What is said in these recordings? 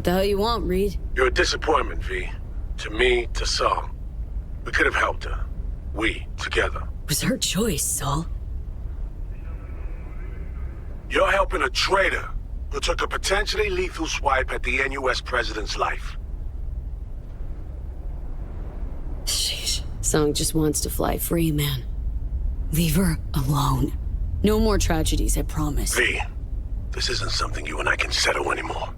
the hell you want, Reed? You're a disappointment, V. To me, to Saul. We could have helped her. We, together. It was her choice, Saul. You're helping a traitor who took a potentially lethal swipe at the NUS president's life. Sheesh. Song just wants to fly free, man. Leave her alone. No more tragedies, I promise. V, this isn't something you and I can settle anymore.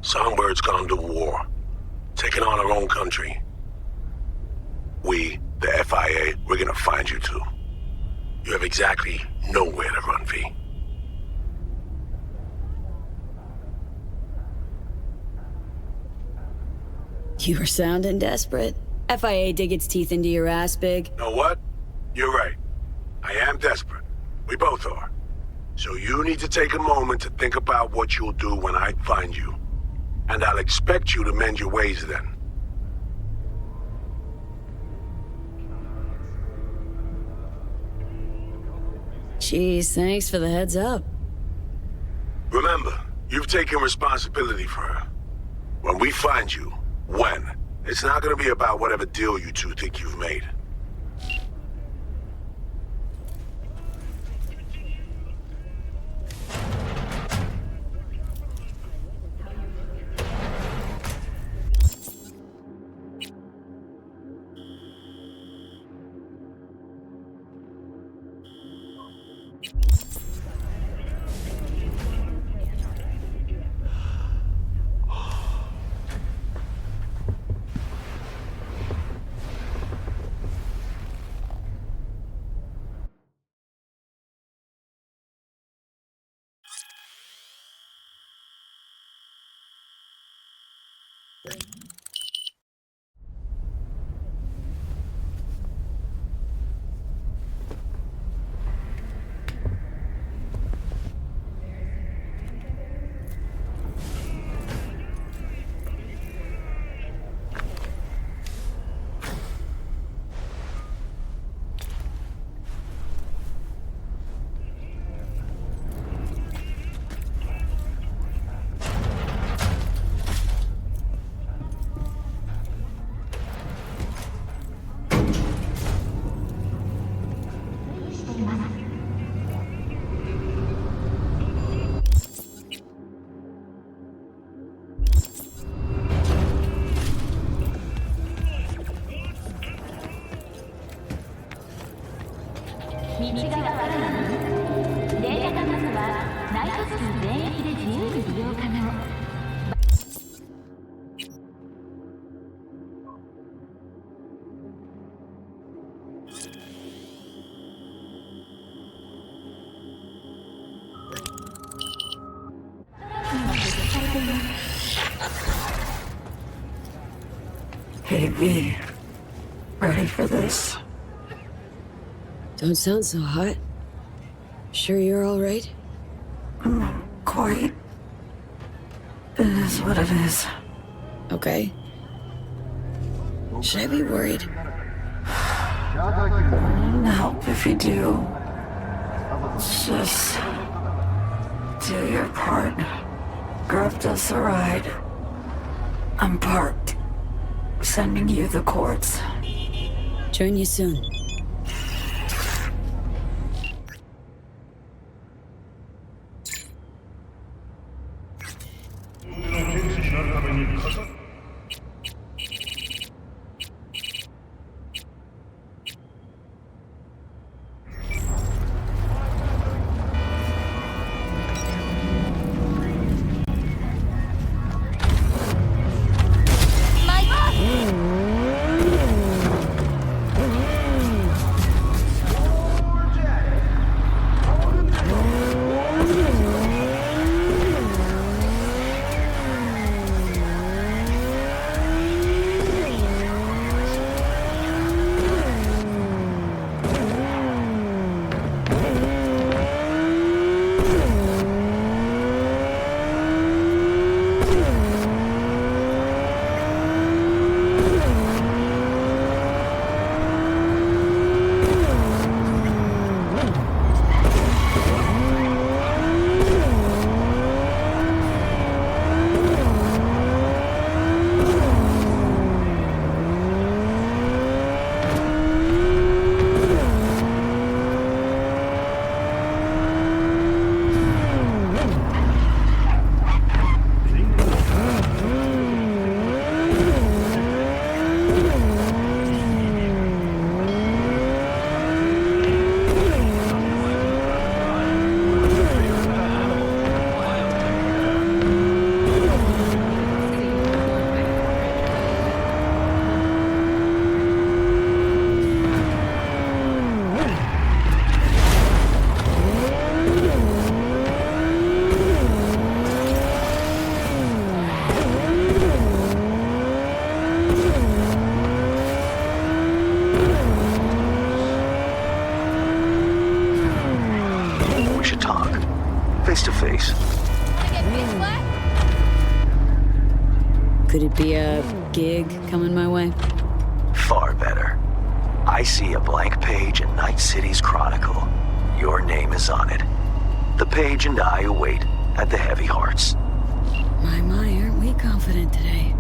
Songbird's gone to war, taking on our own country. We, the FIA, we're gonna find you two. You have exactly nowhere to run, V. You were sounding desperate. FIA dig its teeth into your ass, Big. Know what? You're right. I am desperate. We both are. So you need to take a moment to think about what you'll do when I find you. And I'll expect you to mend your ways then. Jeez, thanks for the heads up. Remember, you've taken responsibility for her. When we find you, it's not gonna be about whatever deal you two think you've made. Hey, V. Ready for this? Don't sound so hot. Sure you're all right? Quite. It is what it is. Okay. Should I be worried? Help if you do. Just do your part. Grabbed us a ride. I'm parked. Sending you the cords. Join you soon. face to face. Wanna get big flat? Could it be a gig coming my way? Far better. I see a blank page in Night City's chronicle. Your name is on it. The page and I await at the Heavy Hearts. My, aren't we confident today?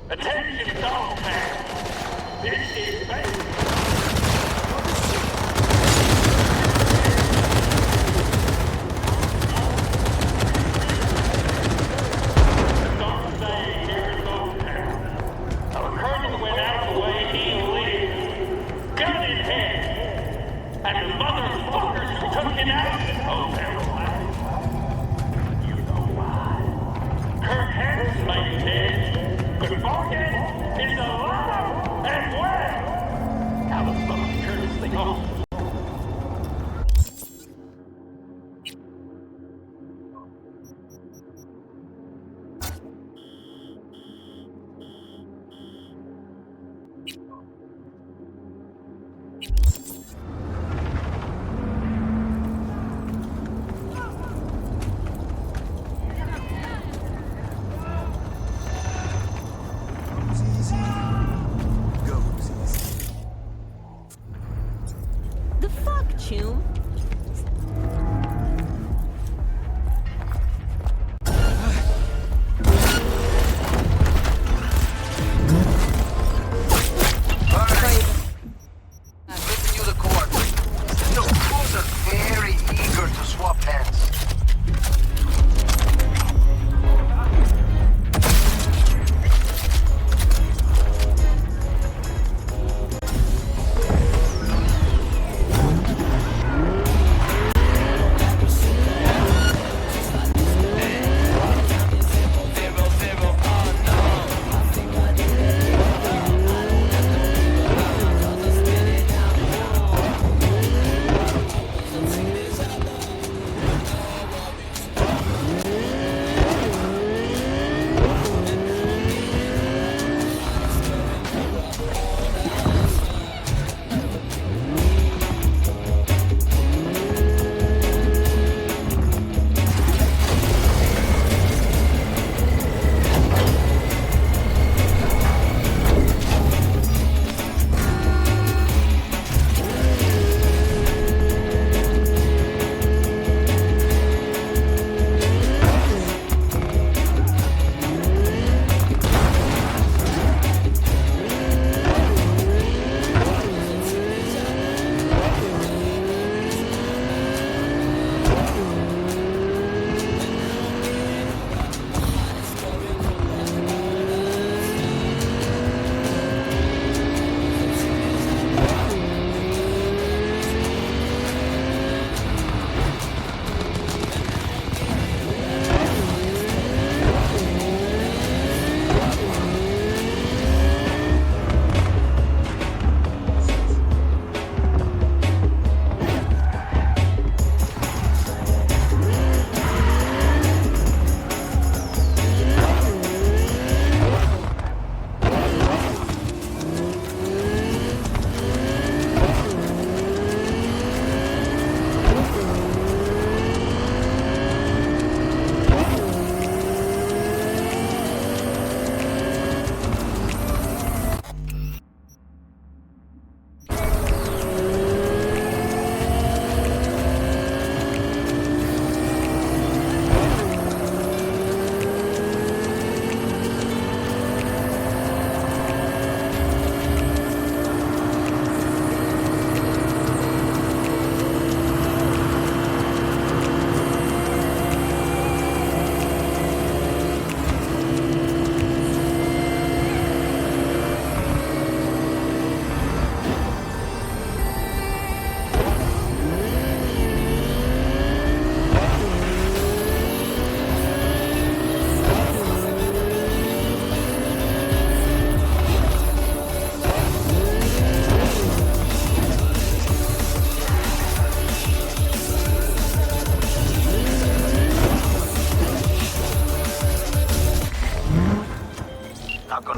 Attention, dog man. This is base. Some say here in Dogtown, a colonel went out the way he lived, gun in hand, and the motherfuckers who took it out of the hotel last. You know why? Kirk Harris lay dead. Good morning is alive and well.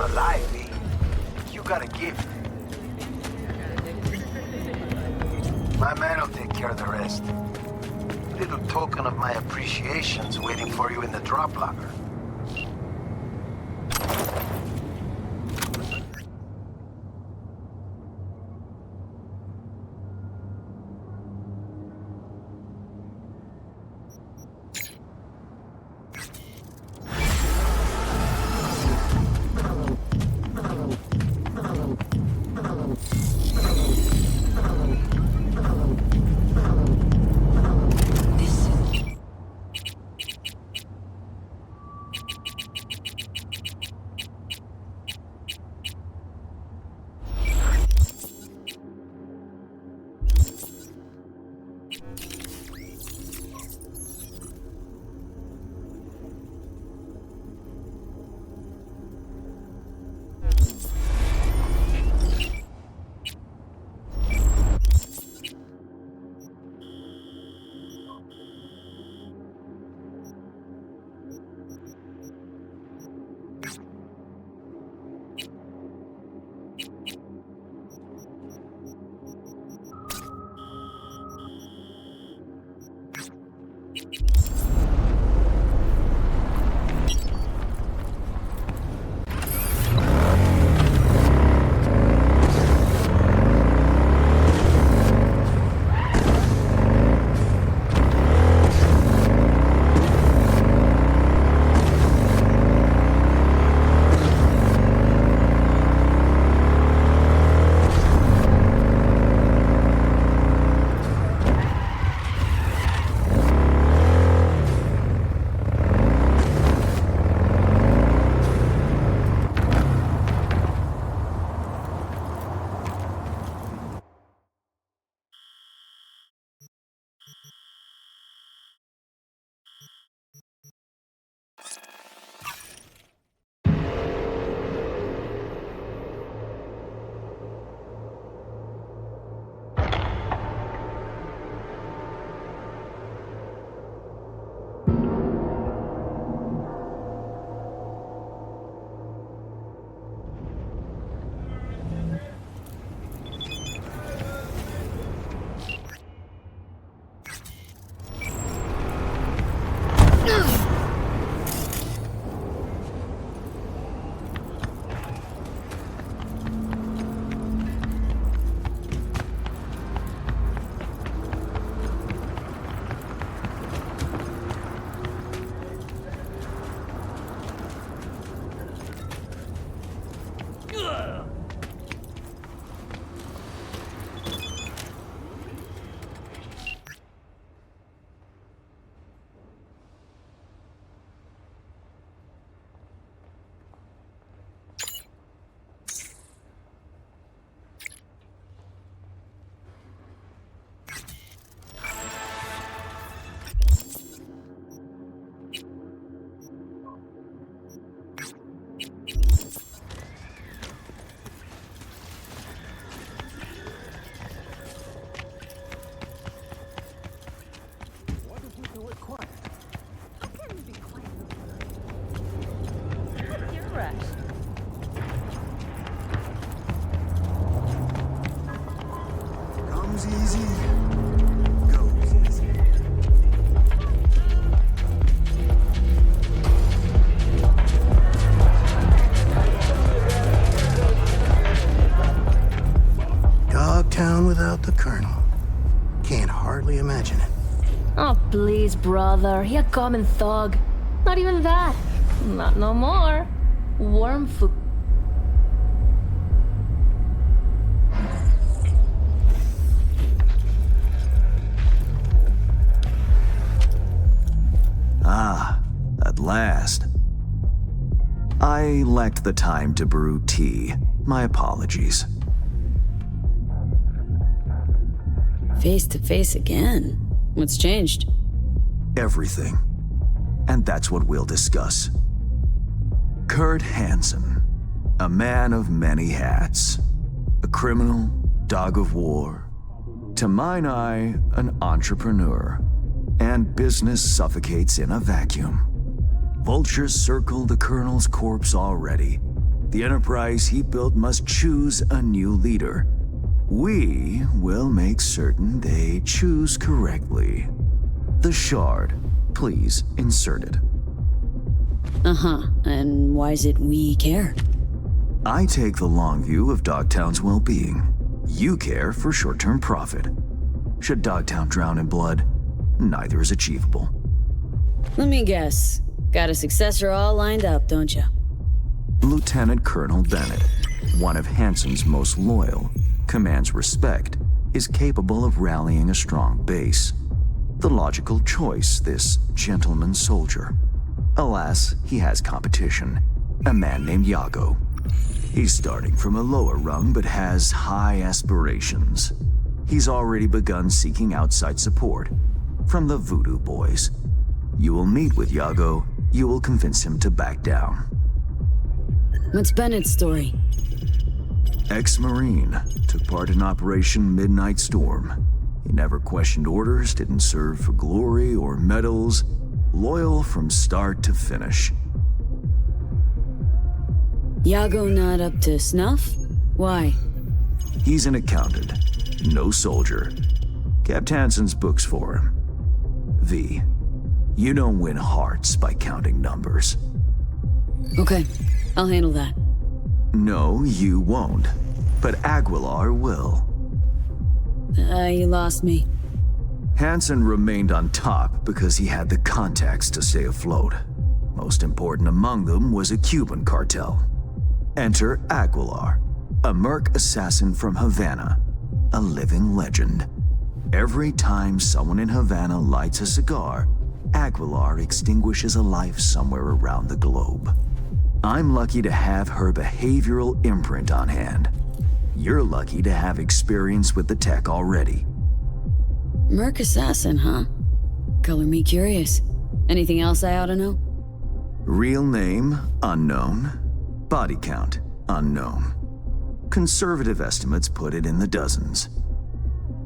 alive, V. You got a gift. My man will take care of the rest. Little token of my appreciation's waiting for you in the drop locker. Without the Colonel. Can't hardly imagine it. Oh, please, brother. He a common thug. Not even that. Not no more. Worm food. Ah, at last. I lacked the time to brew tea. My apologies. Face to face again? What's changed? Everything. And that's what we'll discuss. Kurt Hansen, a man of many hats. A criminal, dog of war. To mine eye, an entrepreneur. And business suffocates in a vacuum. Vultures circle the Colonel's corpse already. The enterprise he built must choose a new leader. We will make certain they choose correctly. The shard, please insert it. Uh-huh, and why is it we care? I take the long view of Dogtown's well-being. You care for short-term profit. Should Dogtown drown in blood, neither is achievable. Let me guess. Got a successor all lined up, don't you? Lieutenant Colonel Bennett, one of Hansen's most loyal, commands respect, is capable of rallying a strong base. The logical choice, this gentleman soldier. Alas, he has competition, a man named Yago. He's starting from a lower rung but has high aspirations. He's already begun seeking outside support from the Voodoo Boys. You will meet with Yago, you will convince him to back down. What's Bennett's story? Ex-Marine, took part in Operation Midnight Storm. He never questioned orders, didn't serve for glory or medals, loyal from start to finish. Yago not up to snuff? Why? He's an accountant, no soldier. Kept Hansen's books for him. V, you don't win hearts by counting numbers. Okay, I'll handle that. No, you won't. But Aguilar will. You lost me. Hansen remained on top because he had the contacts to stay afloat. Most important among them was a Cuban cartel. Enter Aguilar, a merc assassin from Havana, a living legend. Every time someone in Havana lights a cigar, Aguilar extinguishes a life somewhere around the globe. I'm lucky to have her behavioral imprint on hand. You're lucky to have experience with the tech already. Merc assassin, huh? Color me curious. Anything else I ought to know? Real name, unknown. Body count, unknown. Conservative estimates put it in the dozens.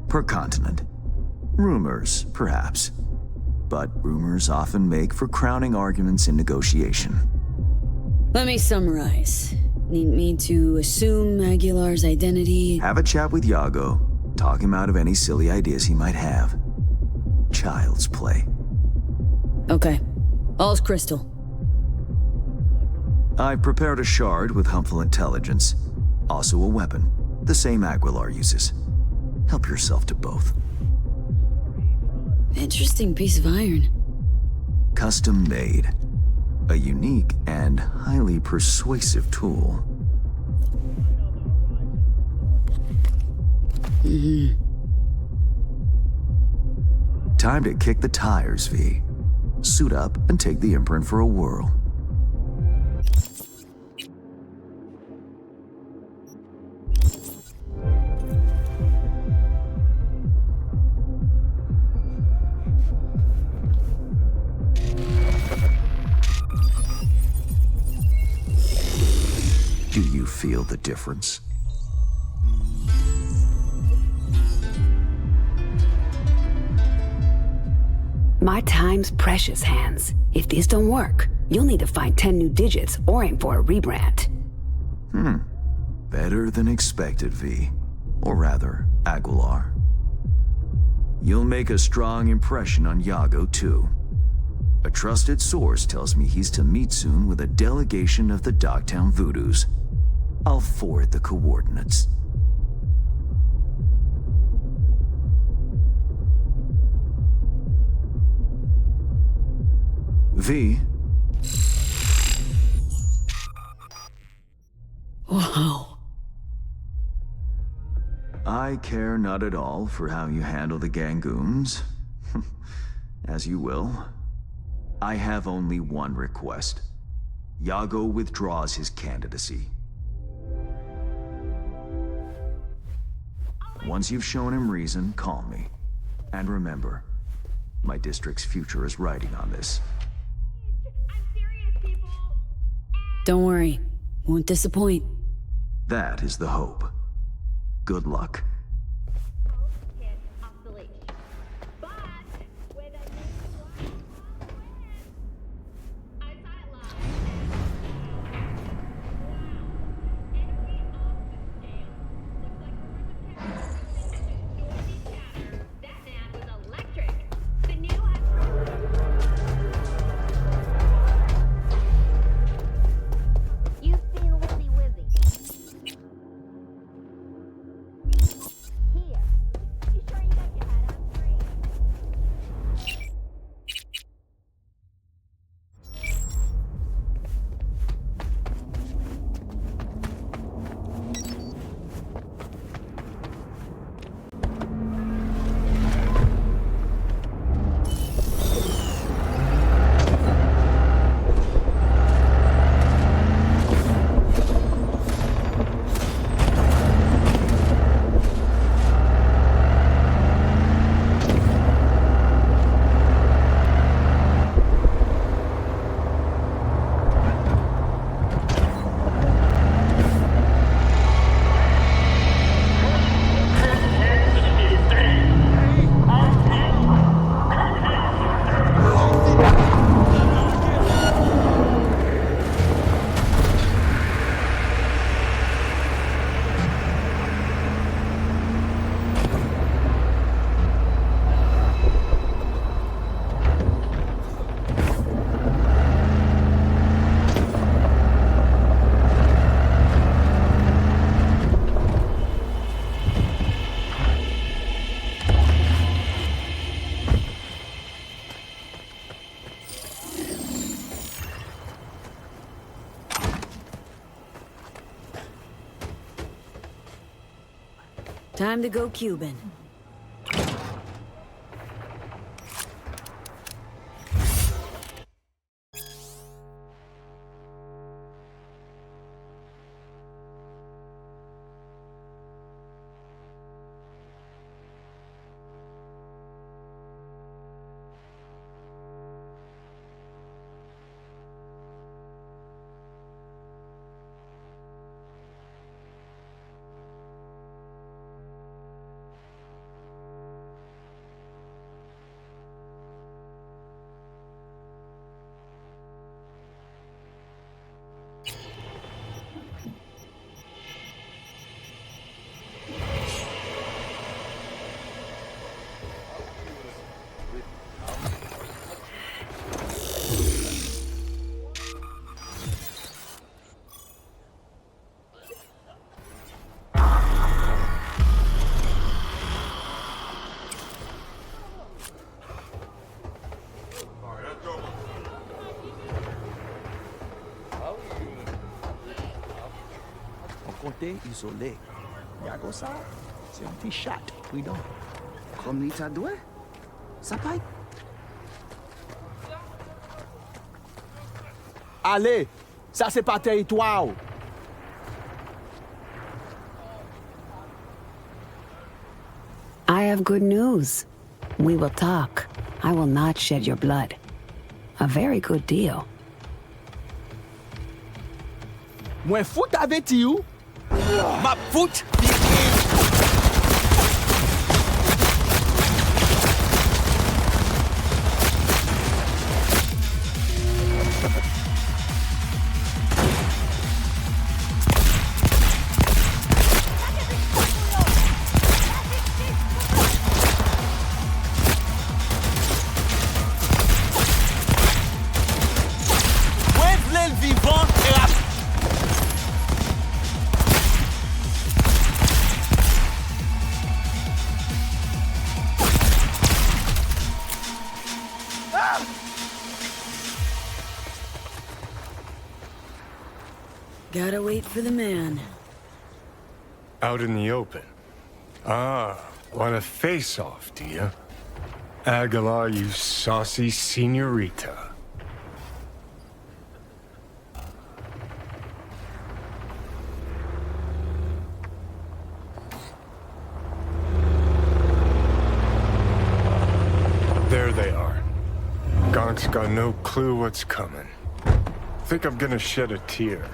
Per continent. Rumors, perhaps. But rumors often make for crowning arguments in negotiation. Let me summarize. Need me to assume Aguilar's identity? Have a chat with Yago. Talk him out of any silly ideas he might have. Child's play. Okay. All's crystal. I've prepared a shard with helpful intelligence. Also a weapon, the same Aguilar uses. Help yourself to both. Interesting piece of iron. Custom made. A unique and highly persuasive tool. Time to kick the tires, V. Suit up and take the imprint for a whirl. Do you feel the difference? My time's precious, Hans. If this don't work, you'll need to find 10 new digits or aim for a rebrand. Better than expected, V. Or rather, Aguilar. You'll make a strong impression on Yago, too. A trusted source tells me he's to meet soon with a delegation of the Dogtown Voodoos. I'll forward the coordinates. V. Wow. I care not at all for how you handle the Gangoons. As you will. I have only one request. Yago withdraws his candidacy. Once you've shown him reason, call me. And remember, my district's future is riding on this. Don't worry. Won't disappoint. That is the hope. Good luck. Time to go Cuban. Côté isolé. Yago ça, c'est un petit chat, oui donc. Comme ni t'a doué? Ça paye? Allez, ça c'est pas territoire. I have good news. We will talk. I will not shed your blood. A very good deal. Mwen fout avec you. Ma fout. Gotta wait for the man. Out in the open. Ah, want a face-off, do you? Aguilar, you saucy senorita. There they are. Gonk's got no clue what's coming. Think I'm gonna shed a tear.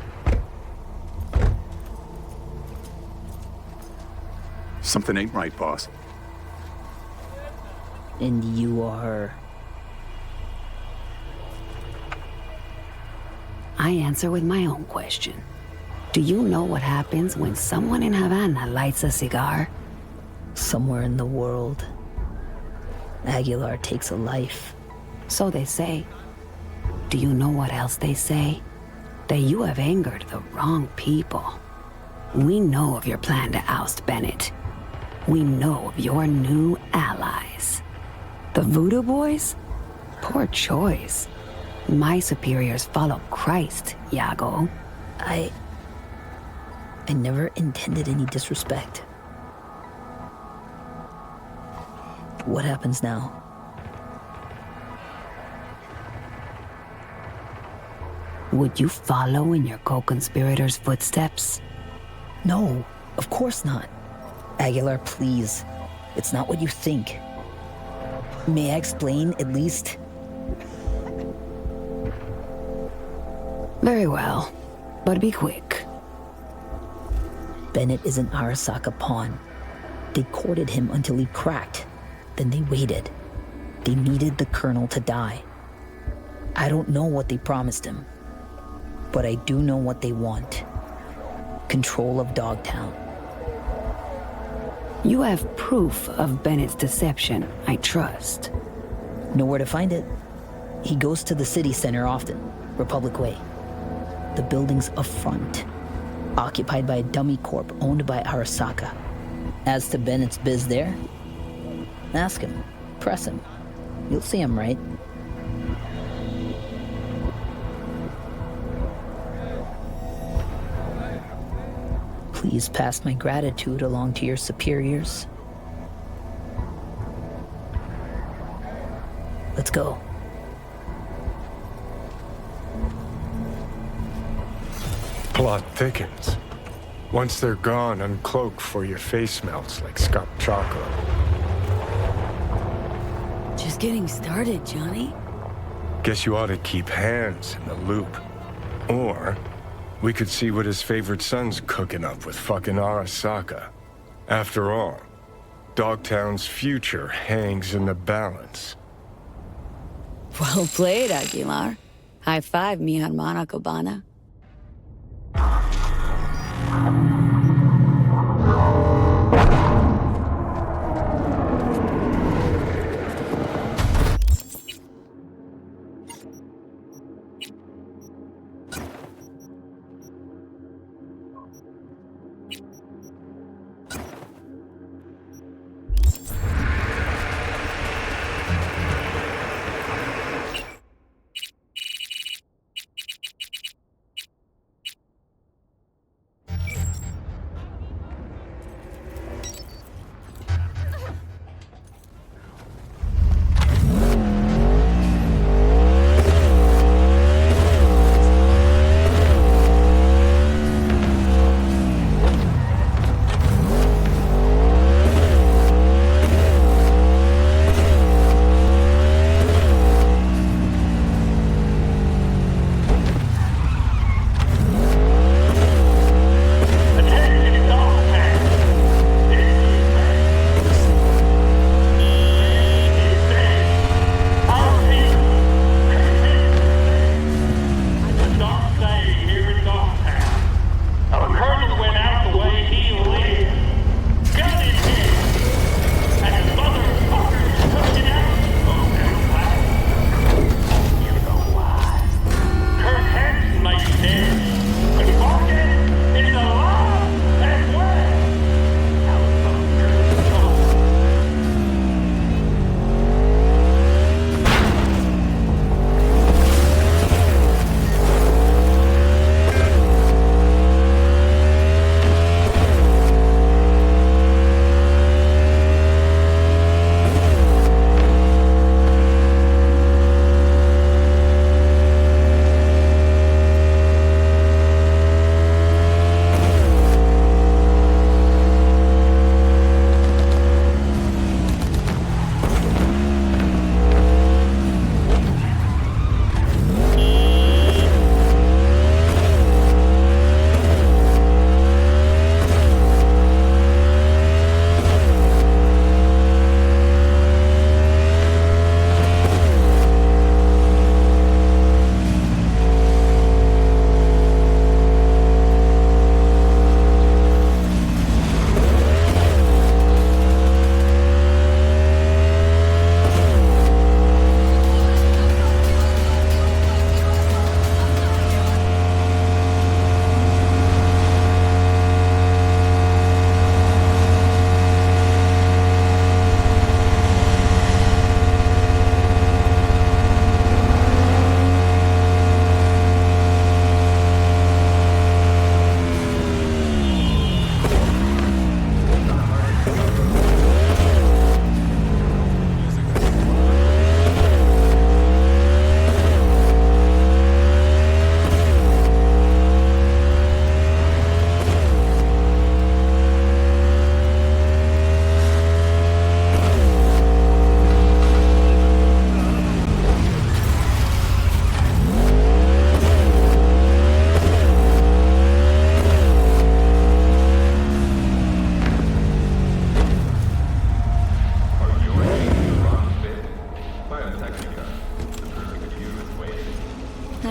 Something ain't right, boss. And you are... I answer with my own question. Do you know what happens when someone in Havana lights a cigar? Somewhere in the world, Aguilar takes a life. So they say. Do you know what else they say? That you have angered the wrong people. We know of your plan to oust Bennett. We know of your new allies. The Voodoo Boys? Poor choice. My superiors follow Christ, Iago. I never intended any disrespect. What happens now? Would you follow in your co-conspirators' footsteps? No, of course not. Aguilar, please. It's not what you think. May I explain, at least? Very well, but be quick. Bennett is an Arasaka pawn. They courted him until he cracked. Then they waited. They needed the Colonel to die. I don't know what they promised him, but I do know what they want. Control of Dogtown. You have proof of Bennett's deception, I trust. Know where to find it? He goes to the city center often, Republic Way. The building's a front, occupied by a dummy corp owned by Arasaka. As to Bennett's biz there, ask him, press him. You'll see him, right? Please pass my gratitude along to your superiors. Let's go. Plot thickens. Once they're gone, uncloak for your face melts like Scott chocolate. Just getting started, Johnny. Guess you ought to keep hands in the loop. Or we could see what his favorite son's cooking up with fucking Arasaka. After all, Dogtown's future hangs in the balance. Well played, Aguilar. High five, mi hermana cubana.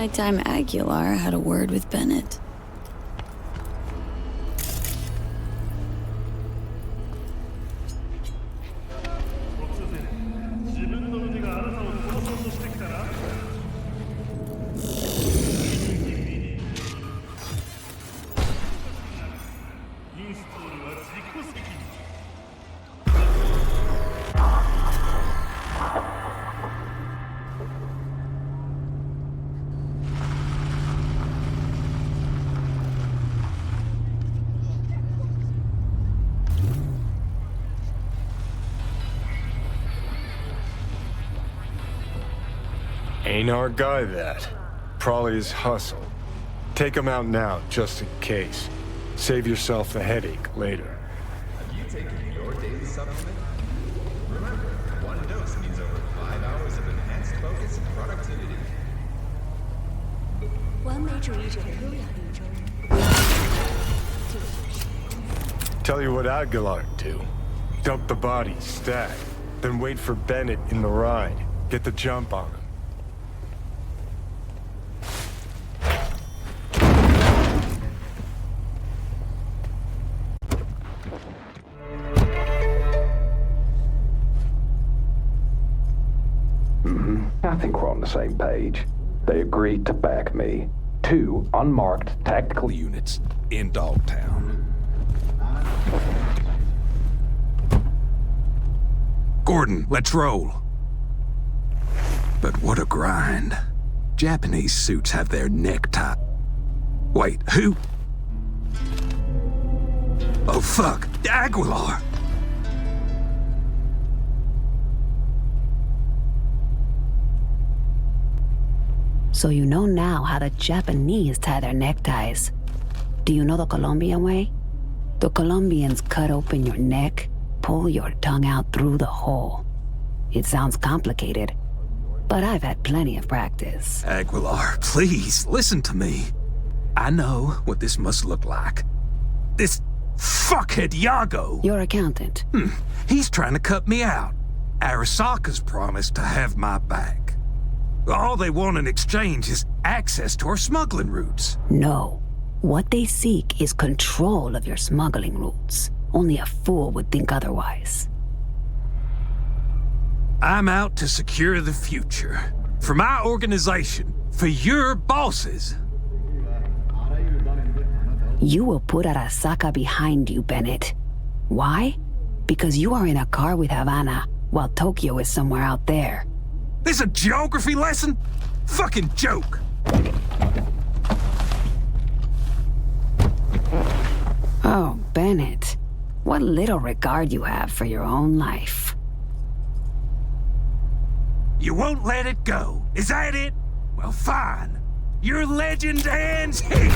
Nighttime Aguilar had a word with Bennett. Ain't our guy that. Probably his hustle. Take him out now, just in case. Save yourself the headache later. Have you taken your daily supplement? Remember, one dose means over 5 hours of enhanced focus and productivity. Tell you what Aguilar do. Dump the body, stack, then wait for Bennett in the ride. Get the jump on him. I think we're on the same page. They agreed to back me. 2 unmarked tactical units in Dogtown. Gordon, let's roll. But what a grind. Japanese suits have their necktie. Wait, who? Oh fuck, Aguilar! So you know now how the Japanese tie their neckties. Do you know the Colombian way? The Colombians cut open your neck, pull your tongue out through the hole. It sounds complicated, but I've had plenty of practice. Aguilar, please, listen to me. I know what this must look like. This fuckhead Yago. Your accountant. He's trying to cut me out. Arasaka's promised to have my back. All they want in exchange is access to our smuggling routes. No. What they seek is control of your smuggling routes. Only a fool would think otherwise. I'm out to secure the future. For my organization. For your bosses. You will put Arasaka behind you, Bennett. Why? Because you are in a car with Havana, while Tokyo is somewhere out there. This a geography lesson? Fucking joke. Oh, Bennett. What little regard you have for your own life. You won't let it go. Is that it? Well, fine. Your legend ends here.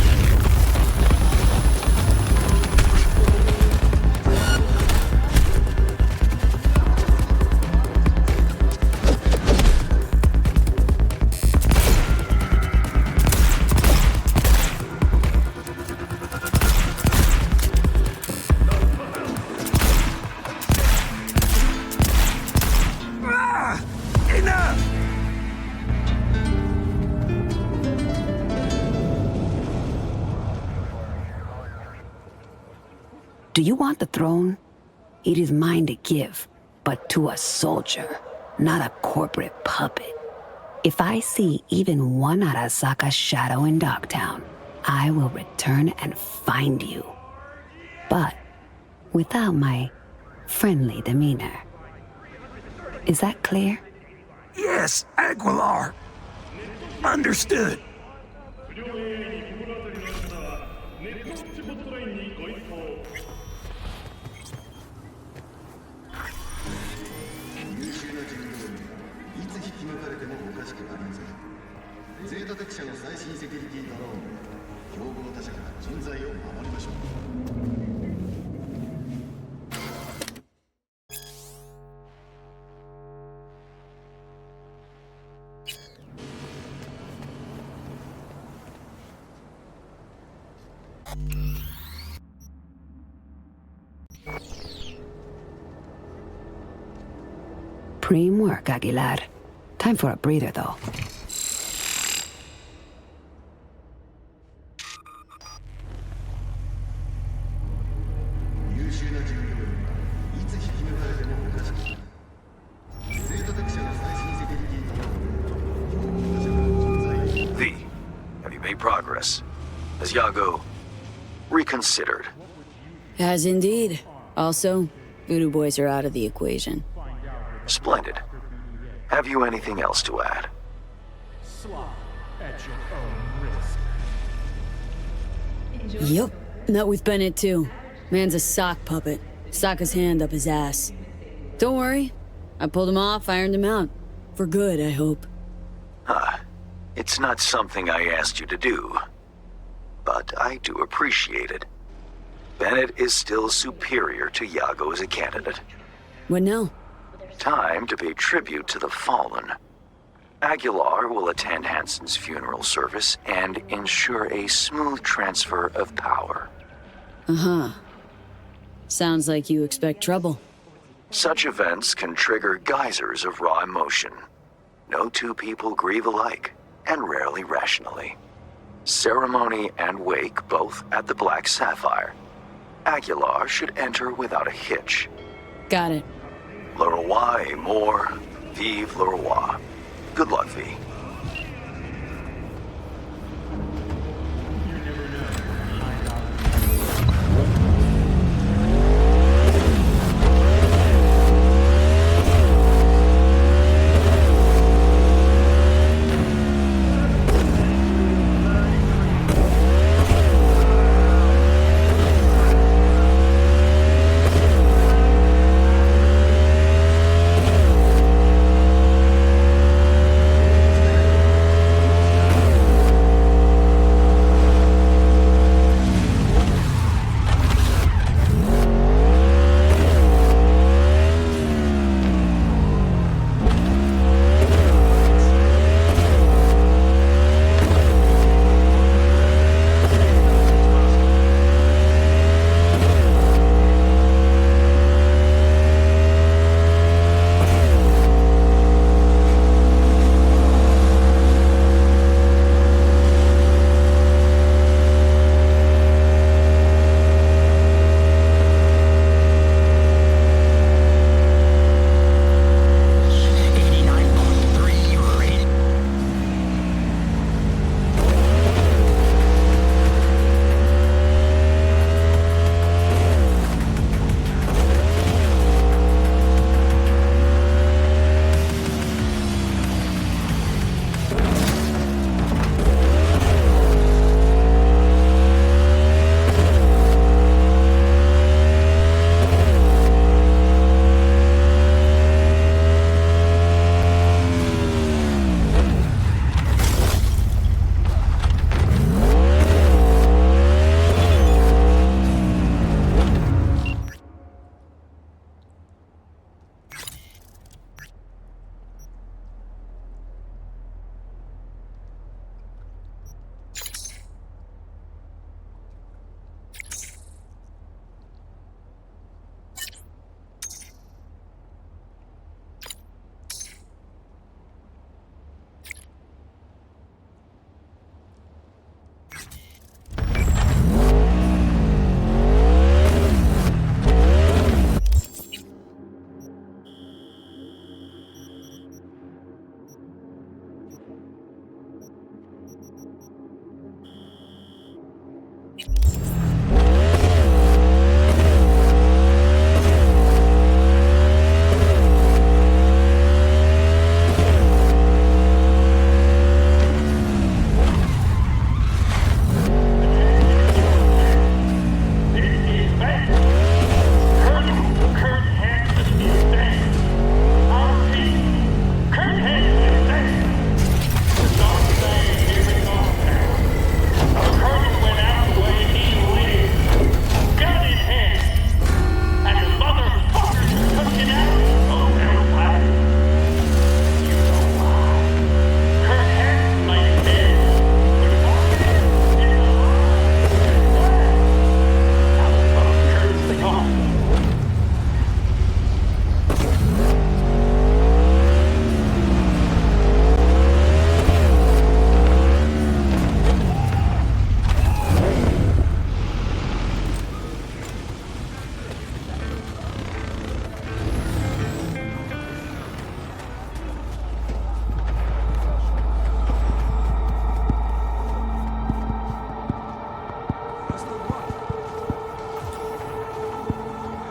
Do you want the throne? It is mine to give, but to a soldier, not a corporate puppet. If I see even one Arasaka shadow in Dogtown, I will return and find you. But without my friendly demeanor. Is that clear? Yes, Aguilar. Understood. Supreme work, Aguilar. Time for a breather, though. Have you made progress? Has Yago reconsidered? Has indeed. Also, Voodoo Boys are out of the equation. Splendid. Have you anything else to add? Yup. Met with Bennett, too. Man's a sock puppet. Sokka's hand up his ass. Don't worry. I pulled him off, ironed him out. For good, I hope. Huh. It's not something I asked you to do, but I do appreciate it. Bennett is still superior to Iago as a candidate. What now? Time to pay tribute to the fallen. Aguilar will attend Hansen's funeral service and ensure a smooth transfer of power. Uh-huh. Sounds like you expect trouble. Such events can trigger geysers of raw emotion. No two people grieve alike, and rarely rationally. Ceremony and wake both at the Black Sapphire. Aguilar should enter without a hitch. Got it. Le roi est mort, vive le roi. Good luck, V.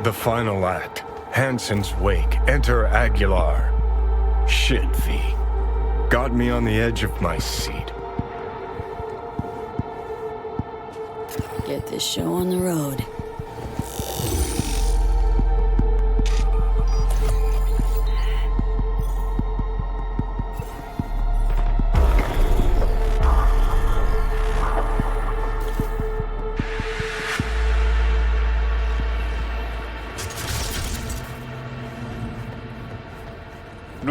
The final act. Hansen's wake. Enter Aguilar. Shit, V. Got me on the edge of my seat. Get this show on the road.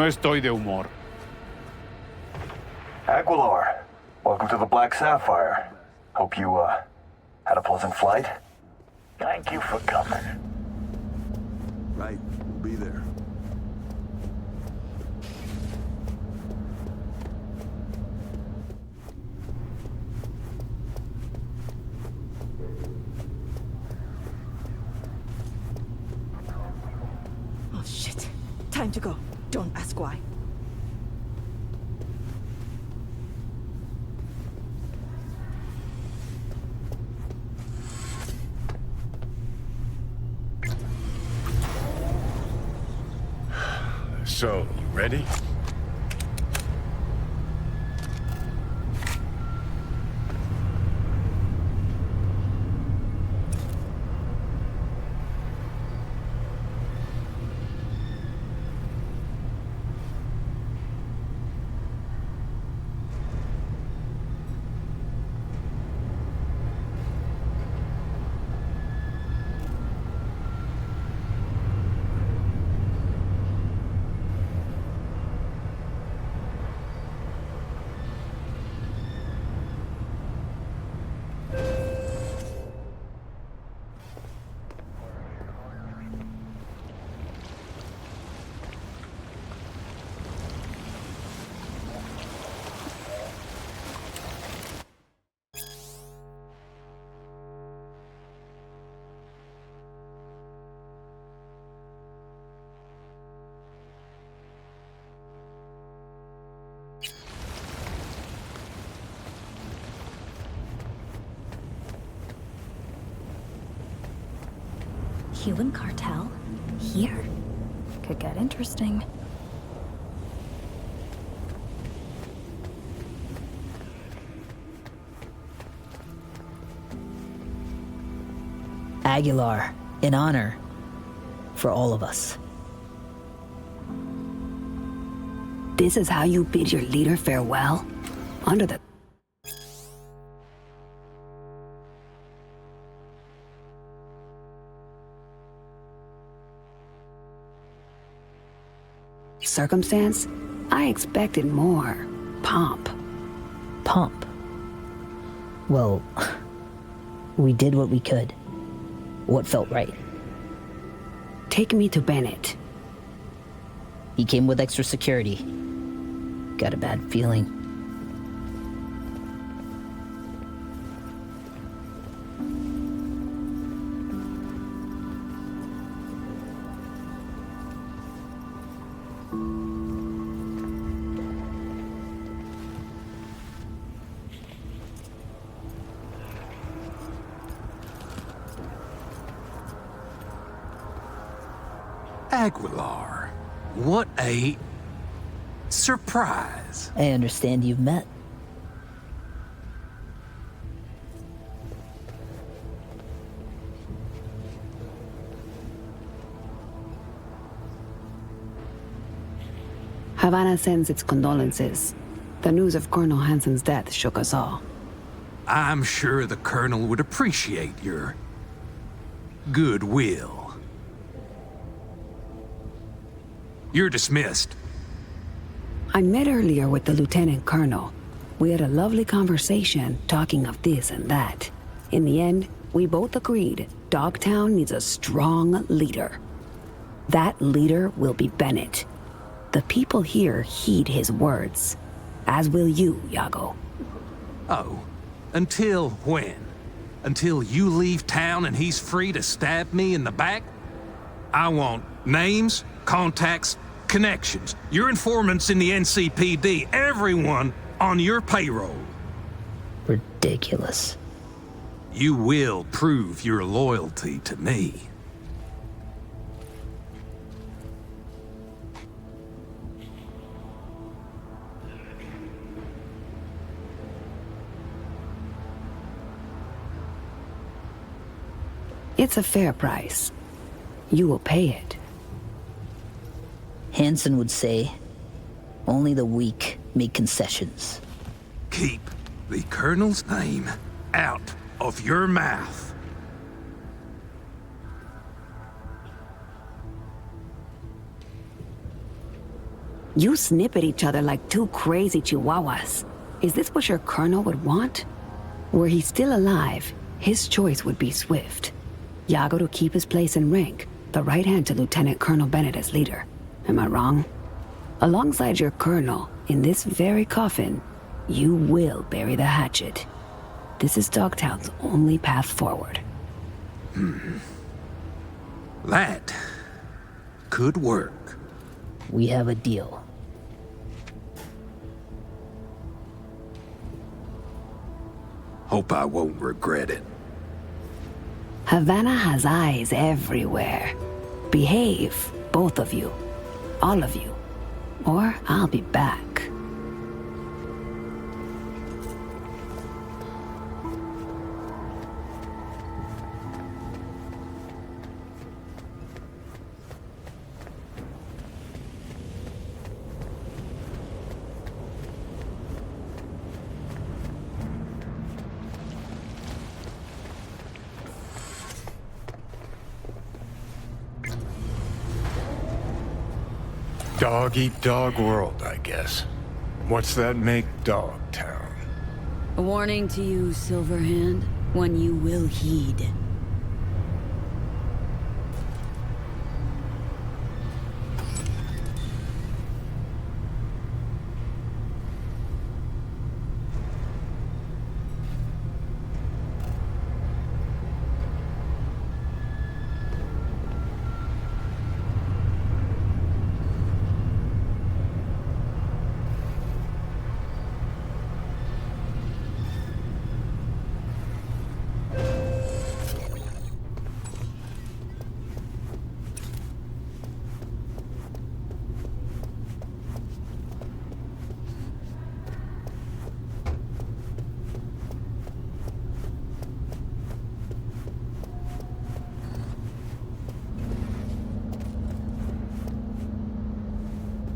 estoy de humor. Aguilar, welcome to the Black Sapphire. Hope you, had a pleasant flight. Thank you for coming. Right, we'll be there. Oh, shit. Time to go. Don't ask why. So, you ready? Human cartel? Here? Could get interesting. Aguilar, in honor. For all of us. This is how you bid your leader farewell? Under the circumstance? I expected more pomp. Pomp? Well, we did what we could. What felt right. Take me to Bennett. He came with extra security. Got a bad feeling. Aguilar, what a surprise. I understand you've met. Havana sends its condolences. The news of Colonel Hansen's death shook us all. I'm sure the Colonel would appreciate your goodwill. You're dismissed. I met earlier with the Lieutenant Colonel. We had a lovely conversation, talking of this and that. In the end, we both agreed Dogtown needs a strong leader. That leader will be Bennett. The people here heed his words, as will you, Iago. Oh, until when? Until you leave town and he's free to stab me in the back? I want names, contacts, connections, your informants in the NCPD, everyone on your payroll. Ridiculous. You will prove your loyalty to me. It's a fair price. You will pay it. Hansen would say, only the weak make concessions. Keep the Colonel's name out of your mouth. You snip at each other like two crazy chihuahuas. Is this what your colonel would want? Were he still alive, his choice would be swift. Yago to keep his place in rank, the right hand to Lieutenant Colonel Bennett as leader. Am I wrong? Alongside your colonel, in this very coffin, you will bury the hatchet. This is Dogtown's only path forward. That could work. We have a deal. Hope I won't regret it. Havana has eyes everywhere. Behave, both of you. All of you. Or I'll be back. Dog-eat-dog world, I guess. What's that make Dogtown? A warning to you, Silverhand, one you will heed.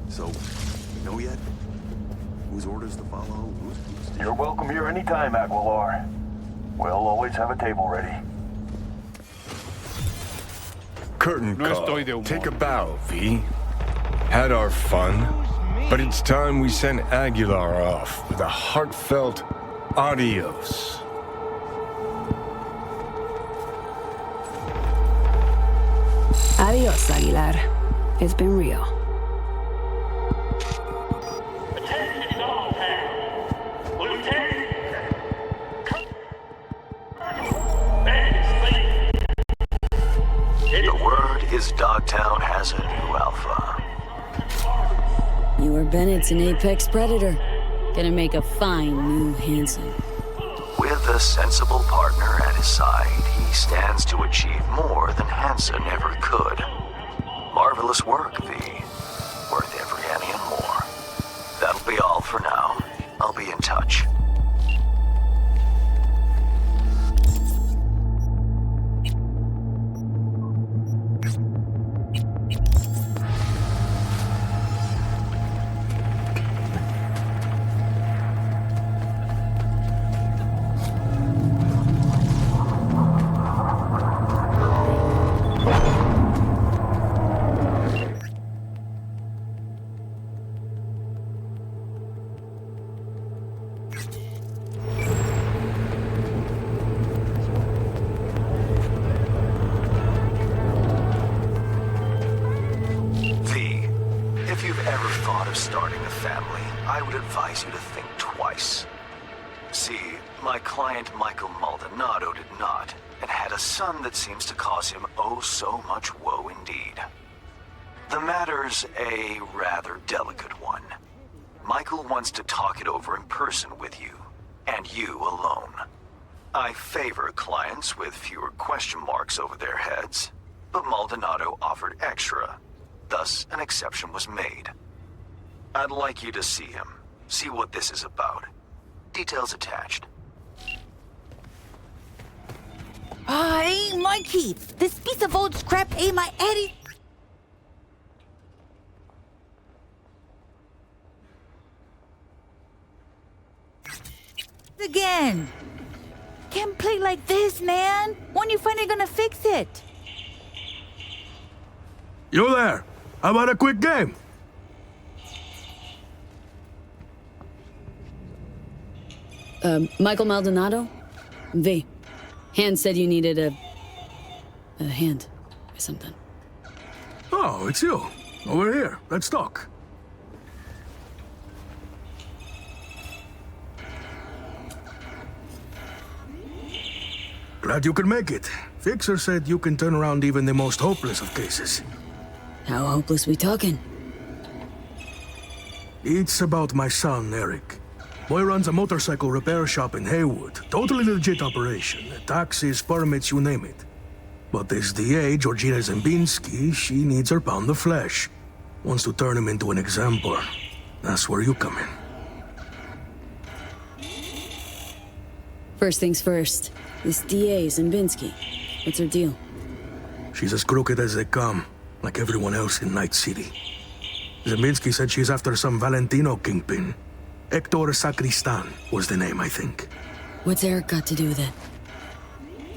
So, you know yet? Whose orders to follow? Who's You're welcome here anytime, Aguilar. We'll always have a table ready. Curtain call. Take a bow, V. Had our fun, but it's time we send Aguilar off with a heartfelt adios. Adios, Aguilar. It's been real. The word is Dogtown has a new alpha. You are Bennett's an apex predator. Gonna make a fine new Hanson. With a sensible partner at his side, he stands to achieve more than Hanson ever could. Marvelous work, V. Worth every penny and more. That'll be all for now. I'll be in touch. If you've ever thought of starting a family, I would advise you to think twice. See, my client Michael Maldonado did not, and had a son that seems to cause him oh so much woe indeed. The matter's a rather delicate one. Michael wants to talk it over in person with you, and you alone. I favor clients with fewer question marks over their heads, but Maldonado offered extra. Thus, an exception was made. I'd like you to see him. See what this is about. Details attached. Hey, Mikey! This piece of old scrap ain't my Eddie. Again! Can't play like this, man! When you finally gonna fix it? You there? How about a quick game? Michael Maldonado? V. Hand said you needed a hand or something. Oh, it's you. Over here. Let's talk. Glad you could make it. Fixer said you can turn around even the most hopeless of cases. How hopeless we talking? It's about my son, Eric. Boy runs a motorcycle repair shop in Haywood. Totally legit operation. Taxes, permits, you name it. But this DA, Georgina Zembinski, she needs her pound of flesh. Wants to turn him into an example. That's where you come in. First things first. This DA, Zembinski. What's her deal? She's as crooked as they come, like everyone else in Night City. Zembinski said she's after some Valentino kingpin. Hector Sacristan was the name, I think. What's Eric got to do with it?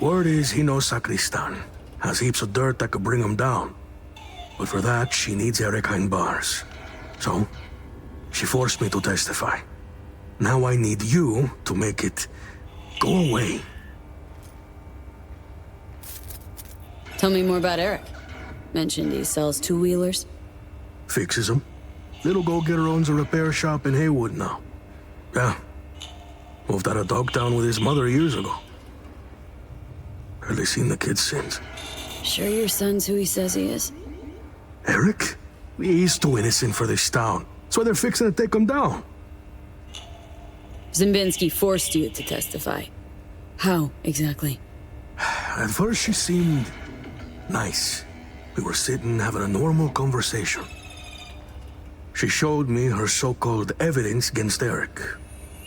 Word is he knows Sacristan. Has heaps of dirt that could bring him down. But for that, she needs Eric behind bars. So, she forced me to testify. Now I need you to make it go away. Tell me more about Eric. Mentioned he sells two-wheelers. Fixes them. Little go-getter owns a repair shop in Haywood now. Yeah. Moved out of Dogtown with his mother years ago. Hardly seen the kid since. Sure your son's who he says he is? Eric? He's too innocent for this town. That's why they're fixing to take him down. Zembinski forced you to testify. How, exactly? At first she seemed nice. We were sitting having a normal conversation. She showed me her so-called evidence against Eric.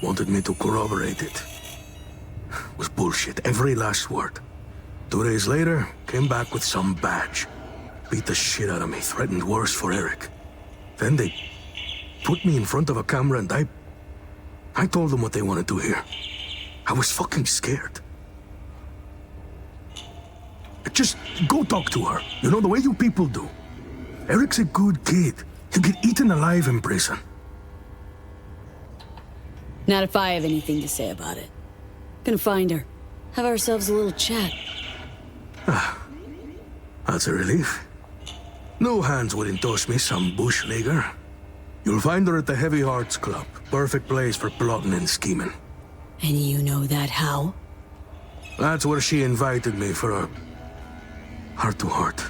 Wanted me to corroborate it. It was bullshit, every last word. 2 days later, came back with some badge. Beat the shit out of me, threatened worse for Eric. Then they put me in front of a camera and I told them what they wanted to hear. I was fucking scared. Just go talk to her. You know, the way you people do. Eric's a good kid. He'll get eaten alive in prison. Not if I have anything to say about it. Gonna find her. Have ourselves a little chat. That's a relief. No hands wouldn't toss me some bush leaguer. You'll find her at the Heavy Hearts Club. Perfect place for plotting and scheming. And you know that how? That's where she invited me for a heart-to-heart.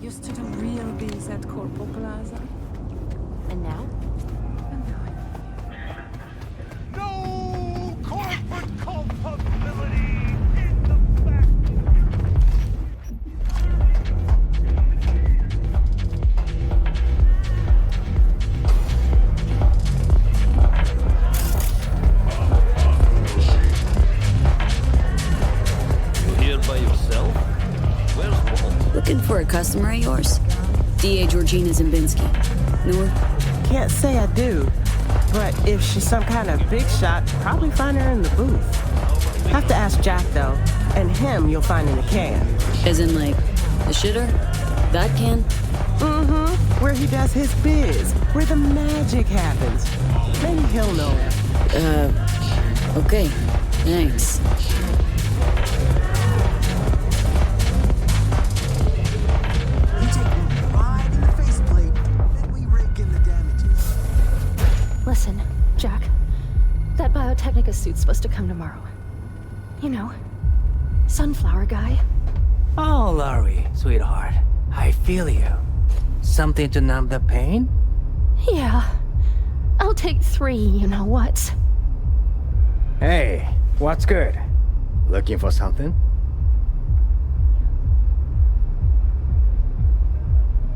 Used to do real biz at Corpo Plaza. And now? No corporate culpability in the back. You here by yourself? Where's Walt? Looking for a customer of yours? DA Georgina Zembinski. Know her? Can't say I do, but if she's some kind of big shot, probably find her in the booth. Have to ask Jack, though, and him you'll find in the can. As in, like, the shitter? That can? Mm-hmm. Where he does his biz, where the magic happens. Maybe he'll know her. Okay. Thanks. Listen, Jack. That Biotechnica suit's supposed to come tomorrow. You know, sunflower guy. Oh, Laurie, sweetheart. I feel you. Something to numb the pain? Yeah. I'll take 3, you know what? Hey, what's good? Looking for something?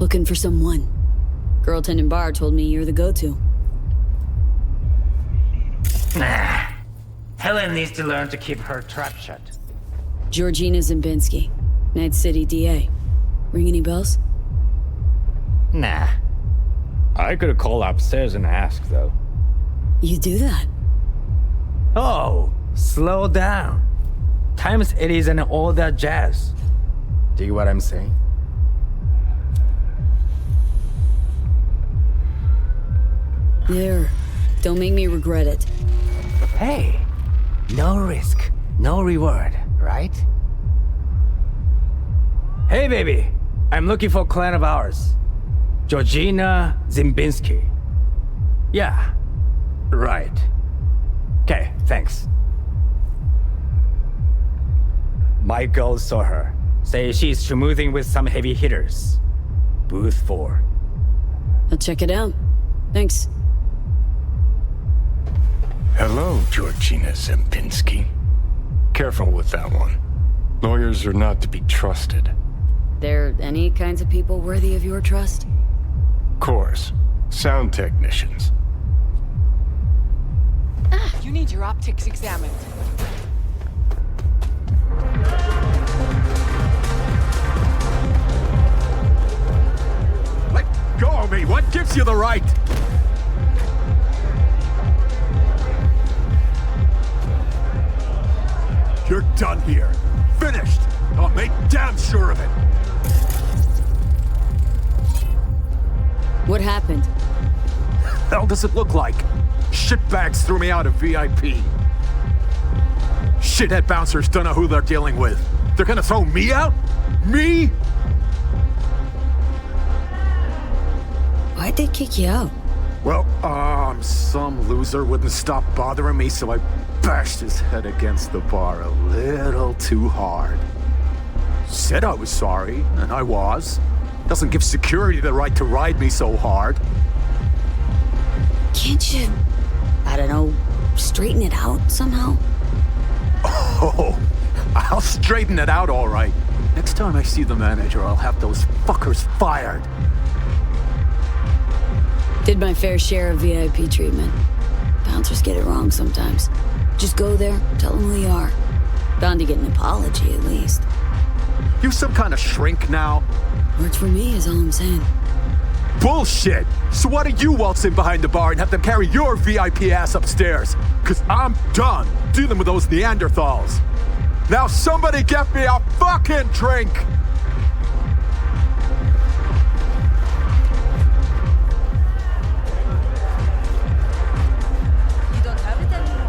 Looking for someone. Girl tending bar told me you're the go-to. Nah. Helen needs to learn to keep her trap shut. Georgina Zimbinski, Night City DA. Ring any bells? Nah. I could have called upstairs and asked, though. You do that? Oh, slow down. Times it isn't all that jazz. Dig what I'm saying? There. Don't make me regret it. Hey, no risk, no reward, right? Hey, baby. I'm looking for a client of ours. Georgina Zimbinski. Yeah, right. Okay, thanks. Michael saw her. Say she's schmoozing with some heavy hitters. Booth 4. I'll check it out. Thanks. Hello, Georgina Zimbinski. Careful with that one. Lawyers are not to be trusted. There any kinds of people worthy of your trust? Course. Sound technicians. You need your optics examined. Let go of me! What gives you the right? You're done here. Finished. I'll make damn sure of it. What happened? Hell does it look like? Shitbags threw me out of VIP. Shithead bouncers don't know who they're dealing with. They're gonna throw me out? Me? Why'd they kick you out? Well, some loser wouldn't stop bothering me, so I bashed his head against the bar a little too hard. Said I was sorry, and I was. Doesn't give security the right to ride me so hard. Can't you, I don't know, straighten it out somehow? Oh, I'll straighten it out all right. Next time I see the manager, I'll have those fuckers fired. Did my fair share of VIP treatment. Bouncers get it wrong sometimes. Just go there, tell them who you are. Bound to get an apology at least. You some kind of shrink now? Works for me is all I'm saying. Bullshit! So why don't you waltz in behind the bar and have them carry your VIP ass upstairs? Cause I'm done dealing with those Neanderthals. Now somebody get me a fucking drink! You don't have it anymore.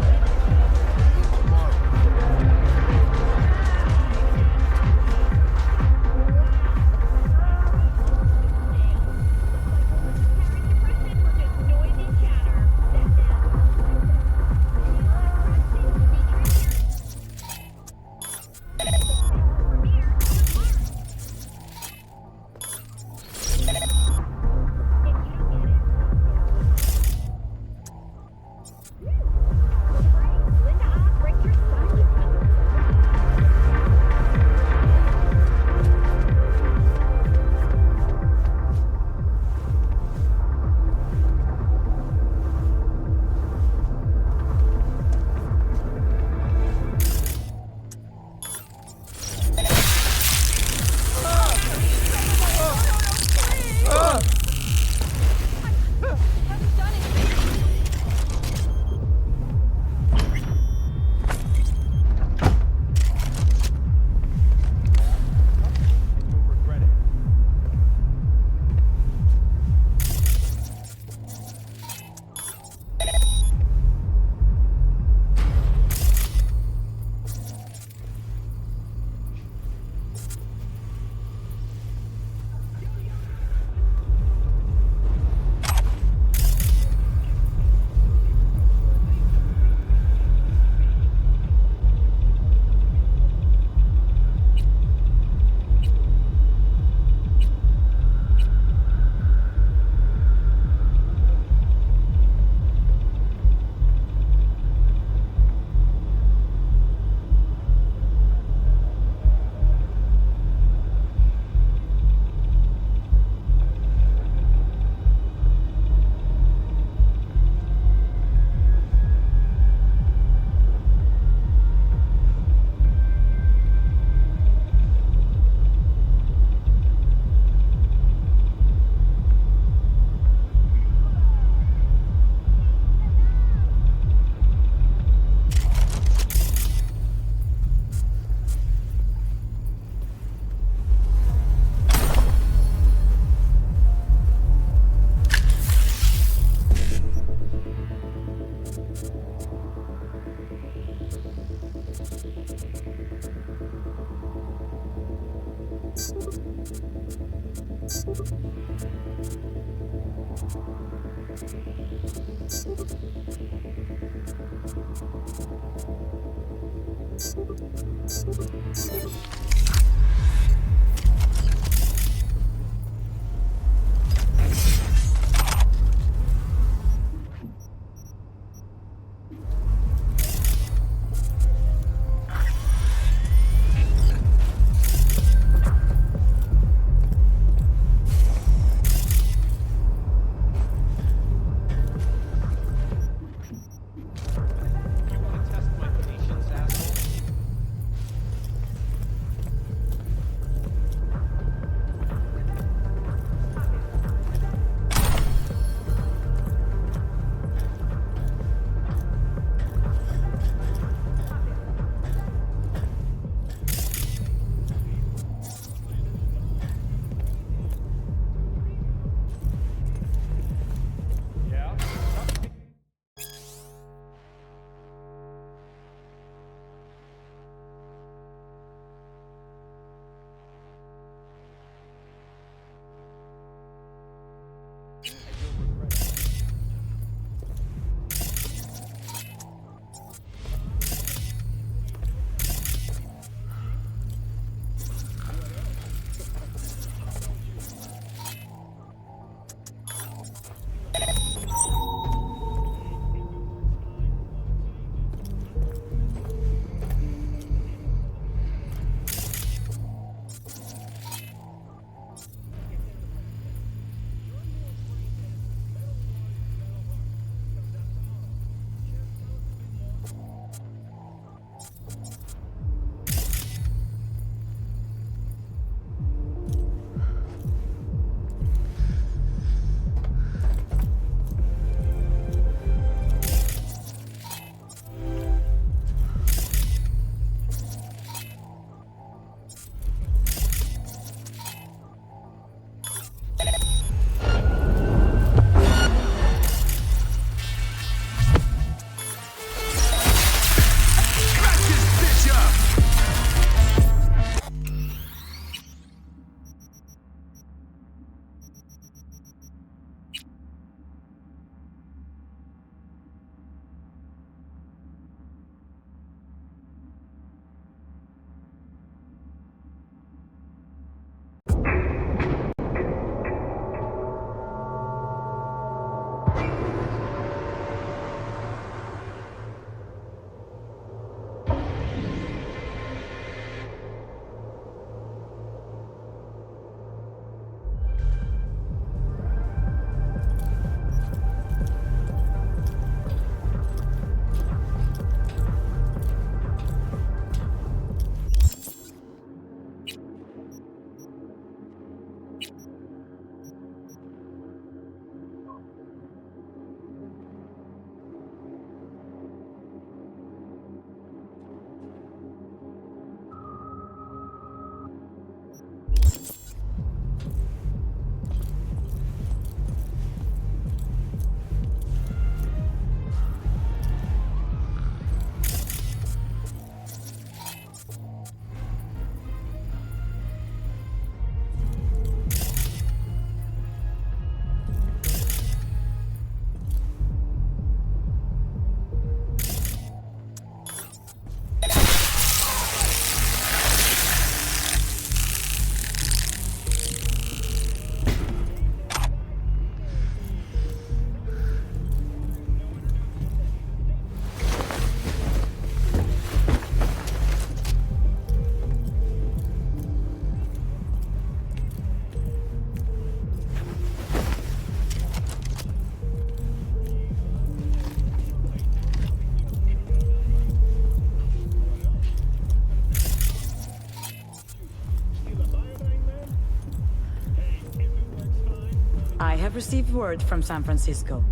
I have received word from San Francisco.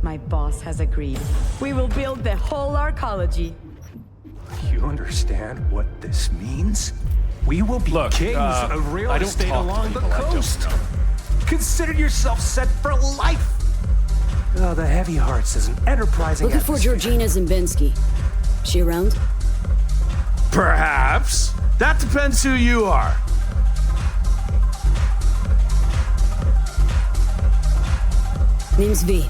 My boss has agreed. We will build the whole arcology. You understand what this means? We will be kings of real estate along the coast. Consider yourself set for life. Oh, the Heavy Hearts is an enterprising. Looking for Georgina Zimbinski. She around? Perhaps. That depends who you are. Name's V.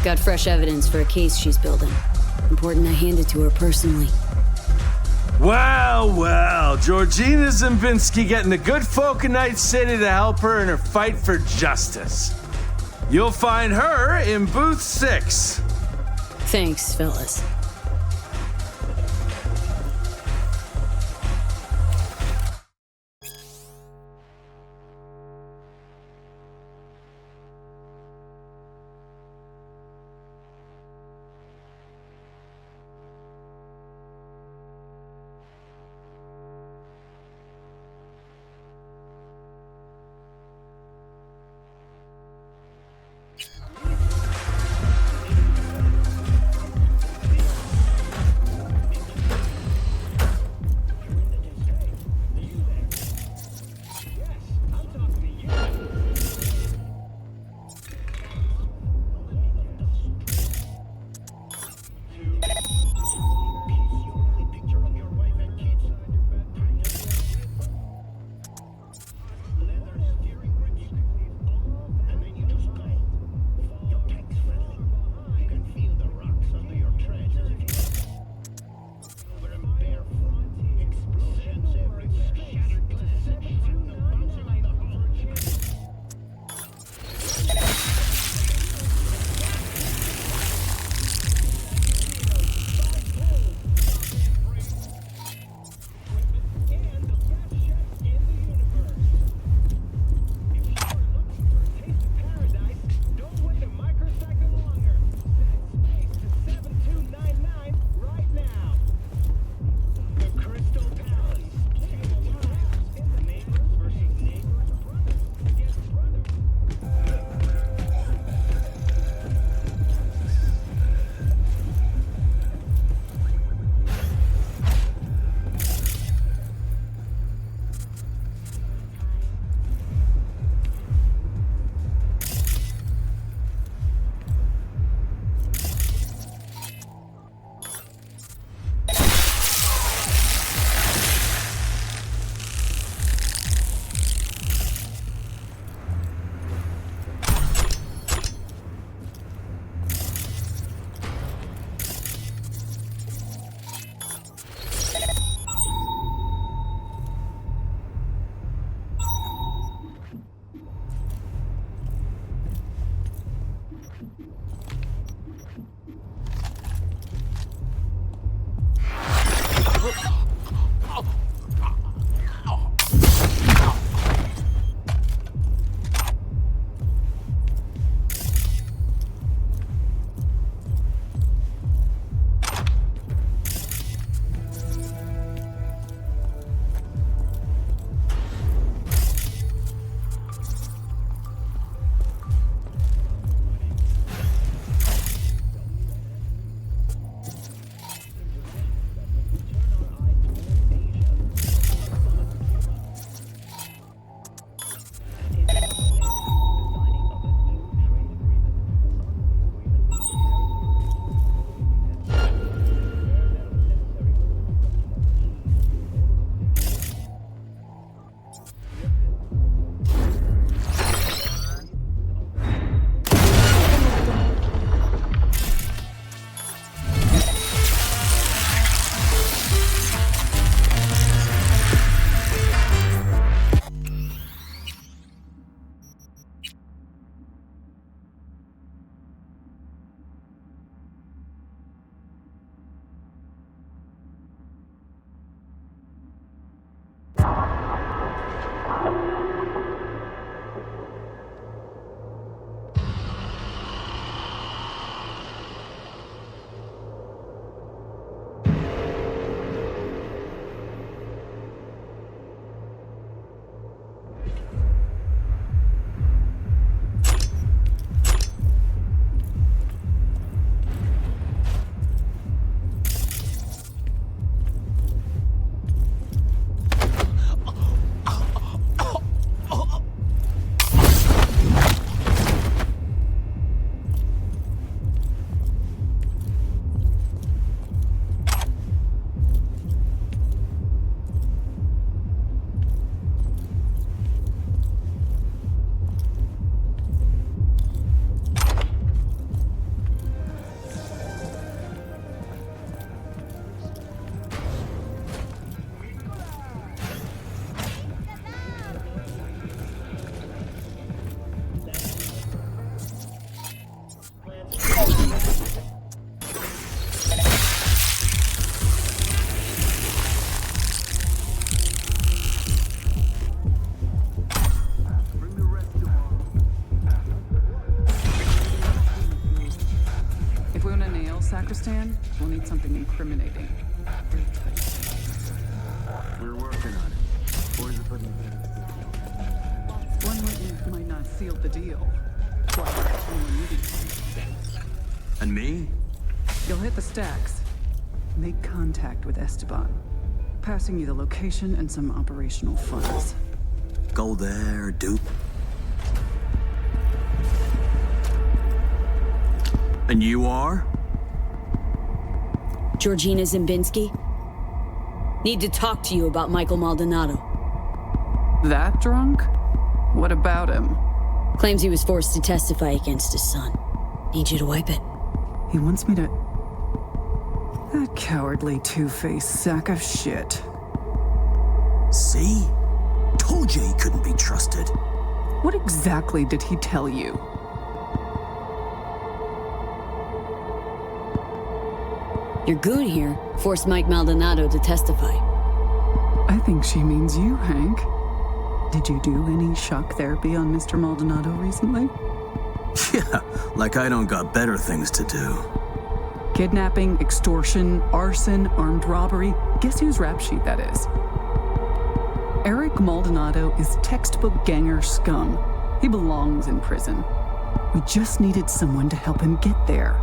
Got fresh evidence for a case she's building. Important I hand it to her personally. Well, well, Georgina Zimbinski getting the good folk of Night City to help her in her fight for justice. You'll find her in booth 6. Thanks, fellas. Sacristan, we'll need something incriminating. We're working on it. Boys are putting together. One witness might not seal the deal. Why someone needing And me? You'll hit the stacks. Make contact with Esteban. Passing you the location and some operational funds. Go there, dude. And you are? Georgina Zimbinski? Need to talk to you about Michael Maldonado. That drunk? What about him? Claims he was forced to testify against his son. Need you to wipe it. He wants me to... That cowardly two-faced sack of shit. See? Told you he couldn't be trusted. What exactly did he tell you? Your goon here forced Mike Maldonado to testify. I think she means you, Hank. Did you do any shock therapy on Mr. Maldonado recently? Yeah, like I don't got better things to do. Kidnapping, extortion, arson, armed robbery. Guess whose rap sheet that is? Eric Maldonado is textbook ganger scum. He belongs in prison. We just needed someone to help him get there.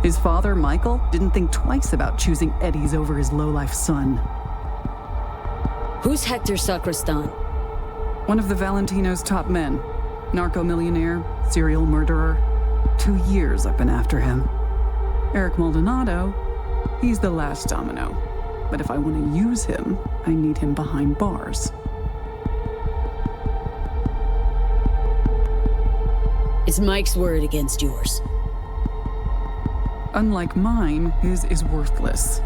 His father, Michael, didn't think twice about choosing Eddie's over his lowlife son. Who's Hector Sacristan? One of the Valentino's top men. Narco-millionaire, serial murderer. 2 years I've been after him. Eric Maldonado, he's the last domino. But if I want to use him, I need him behind bars. It's Mike's word against yours. Unlike mine, his is worthless.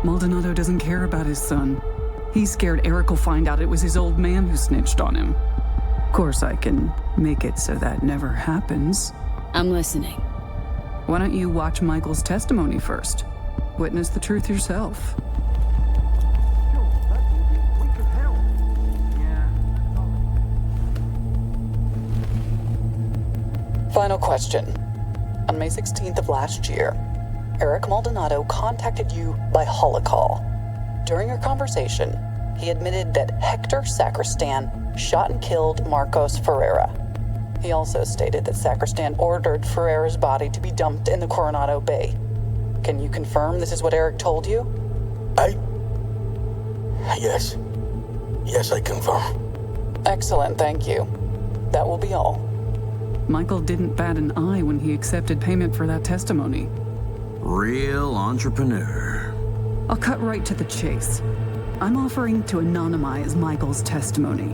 Maldonado doesn't care about his son. He's scared Eric will find out it was his old man who snitched on him. Of course, I can make it so that never happens. I'm listening. Why don't you watch Michael's testimony first? Witness the truth yourself. Final question. On May 16th of last year, Eric Maldonado contacted you by holocall. During your conversation, he admitted that Hector Sacristan shot and killed Marcos Ferreira. He also stated that Sacristan ordered Ferreira's body to be dumped in the Coronado Bay. Can you confirm this is what Eric told you? Yes. Yes, I confirm. Excellent, thank you. That will be all. Michael didn't bat an eye when he accepted payment for that testimony. Real entrepreneur. I'll cut right to the chase. I'm offering to anonymize Michael's testimony.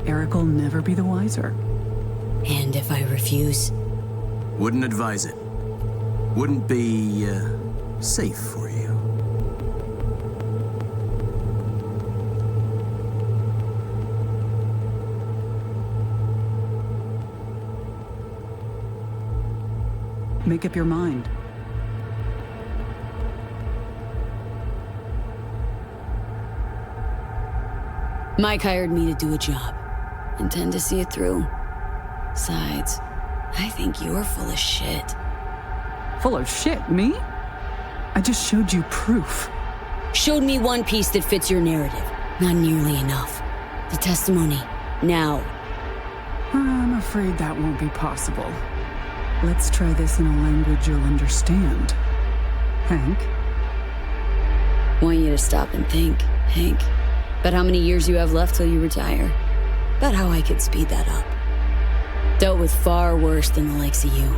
Eric will never be the wiser. And if I refuse? Wouldn't advise it. Wouldn't be, safe for you. Make up your mind. Mike hired me to do a job. Intend to see it through. Besides, I think you're full of shit. Full of shit, me? I just showed you proof. Showed me one piece that fits your narrative. Not nearly enough. The testimony. Now. I'm afraid that won't be possible. Let's try this in a language you'll understand. Hank? Want you to stop and think, Hank. About how many years you have left till you retire. About how I could speed that up. Dealt with far worse than the likes of you.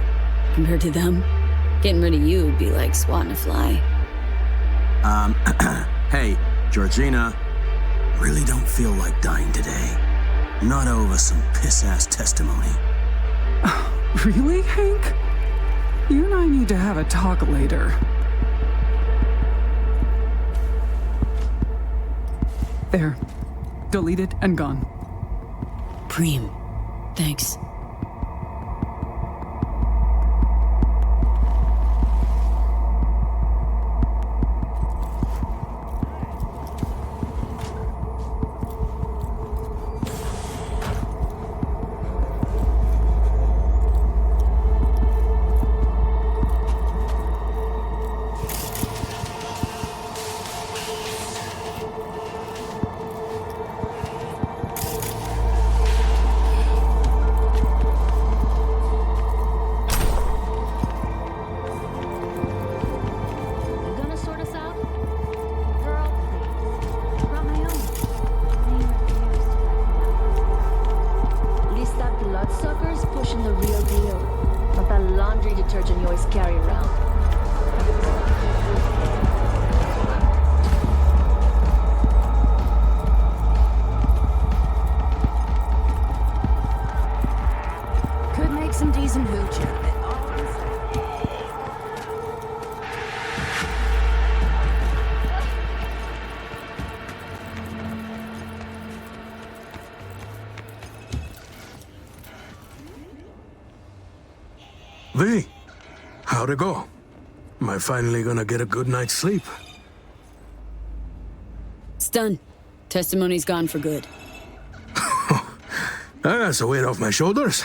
Compared to them, getting rid of you would be like swatting a fly. Hey, Georgina. Really don't feel like dying today. Not over some piss-ass testimony. Really, Hank? You and I need to have a talk later. There. Deleted and gone. Preem. Thanks. pushing the real deal. Not that laundry detergent you always carry around. Could make some decent hooch out of it. V, how'd it go? Am I finally gonna get a good night's sleep? It's done. Testimony's gone for good. That's a weight off my shoulders.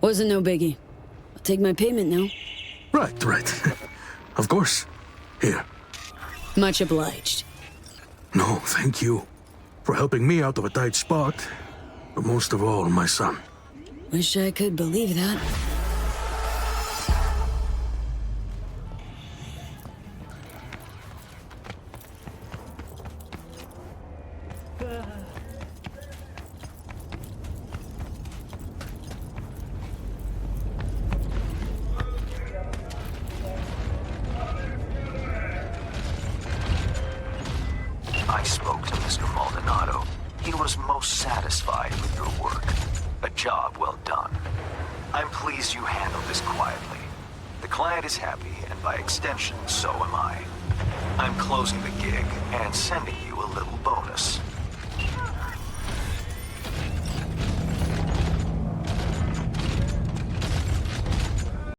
Wasn't no biggie. I'll take my payment now. Right. Of course. Here. Much obliged. No, thank you. For helping me out of a tight spot. But most of all, my son. Wish I could believe that. I spoke to Mr. Maldonado. He was most satisfied with your work. A job well done. I'm pleased you handled this quietly. The client is happy, and by extension, so am I. I'm closing the gig and sending you a little bonus.